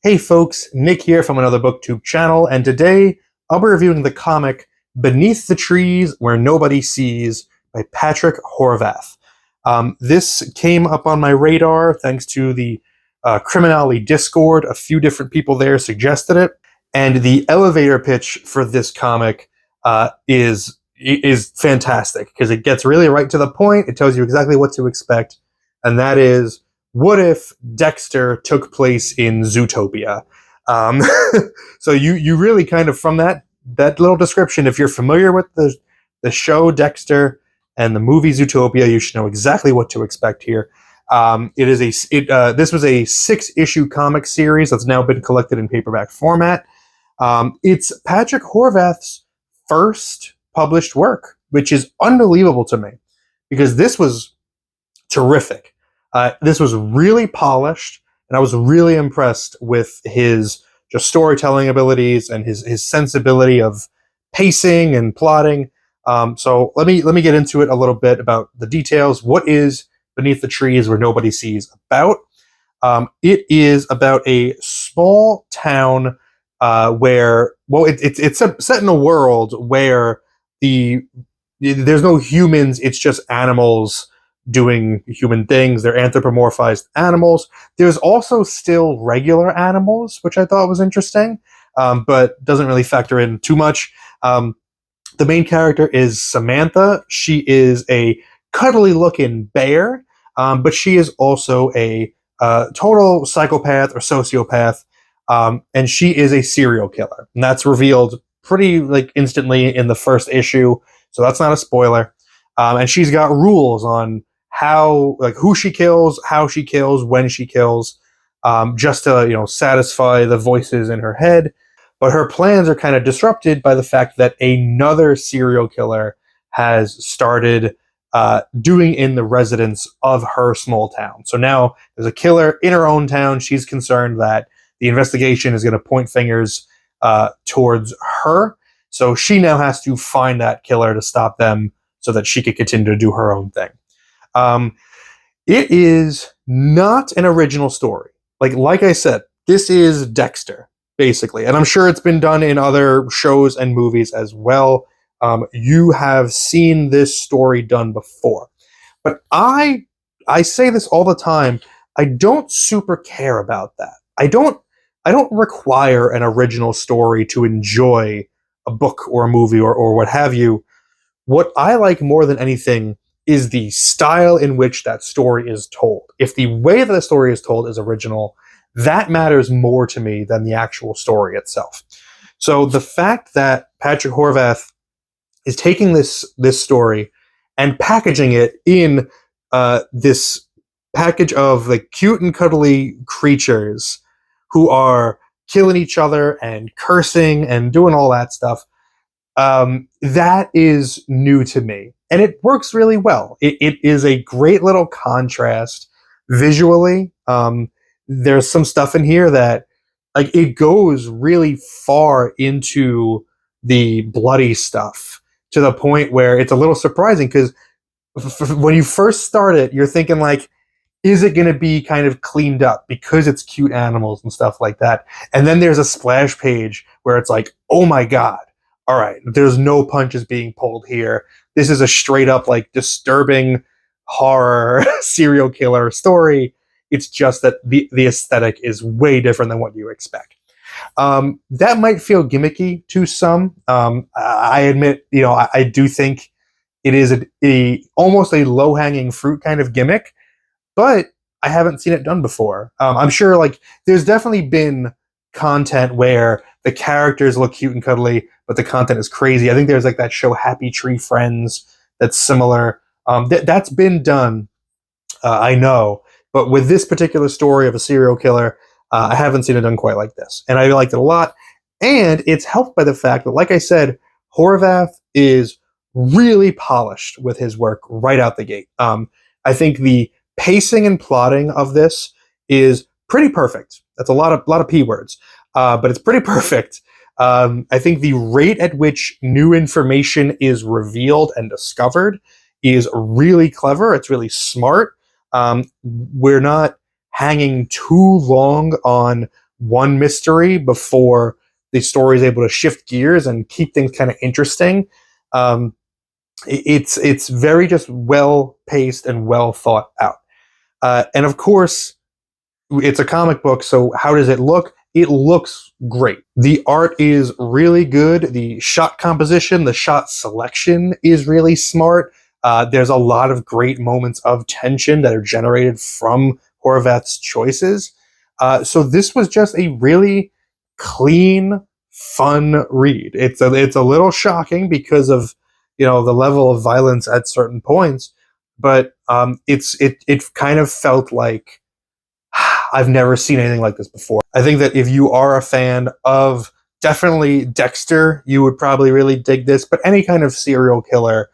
Hey folks, Nick here from Another BookTube channel, and today I'll be reviewing the comic Beneath the Trees Where Nobody Sees by Patrick Horvath. This came up on my radar thanks to the Criminality Discord. A few different people there suggested it, and the elevator pitch for this comic is fantastic because it gets really right to the point. It tells you exactly what to expect, and that is, what if Dexter took place in Zootopia? Um, so you really kind of, from that little description, if you're familiar with the show Dexter and the movie Zootopia, you should know exactly what to expect here. This was a 6-issue comic series that's now been collected in paperback format. It's Patrick Horvath's first published work, which is unbelievable to me because this was terrific. This was really polished, and I was really impressed with his just storytelling abilities and his sensibility of pacing and plotting. So let me get into it a little bit about the details. What is Beneath the Trees Where Nobody Sees about? It is about a small town where, well, it's set in a world where there's no humans. It's just animals doing human things. They're anthropomorphized animals. There's also still regular animals, which I thought was interesting, but doesn't really factor in too much. The main character is Samantha. She is a cuddly looking bear, but she is also a total psychopath or sociopath, and she is a serial killer. And that's revealed pretty instantly in the first issue, so that's not a spoiler. And she's got rules on who she kills, how she kills, when she kills, just to satisfy the voices in her head. But her plans are kind of disrupted by the fact that another serial killer has started doing in the residents of her small town. So now there's a killer in her own town. She's concerned that the investigation is going to point fingers towards her. So she now has to find that killer to stop them so that she can continue to do her own thing. It is not an original story. Like I said, this is Dexter, basically. And I'm sure it's been done in other shows and movies as well. You have seen this story done before. But I say this all the time, I don't super care about that. I don't require an original story to enjoy a book or a movie or what have you. What I like more than anything is the style in which that story is told. If the way that the story is told is original, that matters more to me than the actual story itself. So the fact that Patrick Horvath is taking this story and packaging it in this package of cute and cuddly creatures who are killing each other and cursing and doing all that stuff, that is new to me. And it works really well. It is a great little contrast visually. There's some stuff in here that it goes really far into the bloody stuff to the point where it's a little surprising because when you first start it, you're thinking is it going to be kind of cleaned up because it's cute animals and stuff like that? And then there's a splash page where it's oh my God. All right, there's no punches being pulled here. This is a straight up disturbing horror serial killer story. It's just that the aesthetic is way different than what you expect. That might feel gimmicky to some. I admit, I do think it is almost a low-hanging fruit kind of gimmick, but I haven't seen it done before. I'm sure there's definitely been content where the characters look cute and cuddly, but the content is crazy. I think there's that show Happy Tree Friends that's similar. That's been done, I know. But with this particular story of a serial killer, I haven't seen it done quite like this. And I liked it a lot. And it's helped by the fact that, like I said, Horvath is really polished with his work right out the gate. I think the pacing and plotting of this is pretty perfect. That's a lot of P words, but it's pretty perfect. I think the rate at which new information is revealed and discovered is really clever. It's really smart. We're not hanging too long on one mystery before the story is able to shift gears and keep things kind of interesting. It's very just well paced and well thought out. And of course, it's a comic book, so how does it look? It looks great. The art is really good. The shot composition, the shot selection is really smart. There's a lot of great moments of tension that are generated from Horvath's choices. So this was just a really clean, fun read. It's a little shocking because of the level of violence at certain points, but it kind of felt like I've never seen anything like this before. I think that if you are a fan of definitely Dexter, you would probably really dig this, but any kind of serial killer,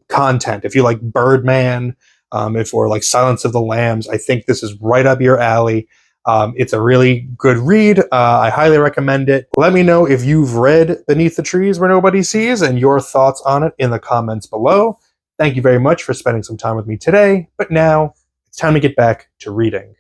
content. If you like Birdman, or like Silence of the Lambs, I think this is right up your alley. It's a really good read. I highly recommend it. Let me know if you've read Beneath the Trees Where Nobody Sees and your thoughts on it in the comments below. Thank you very much for spending some time with me today, but now it's time to get back to reading.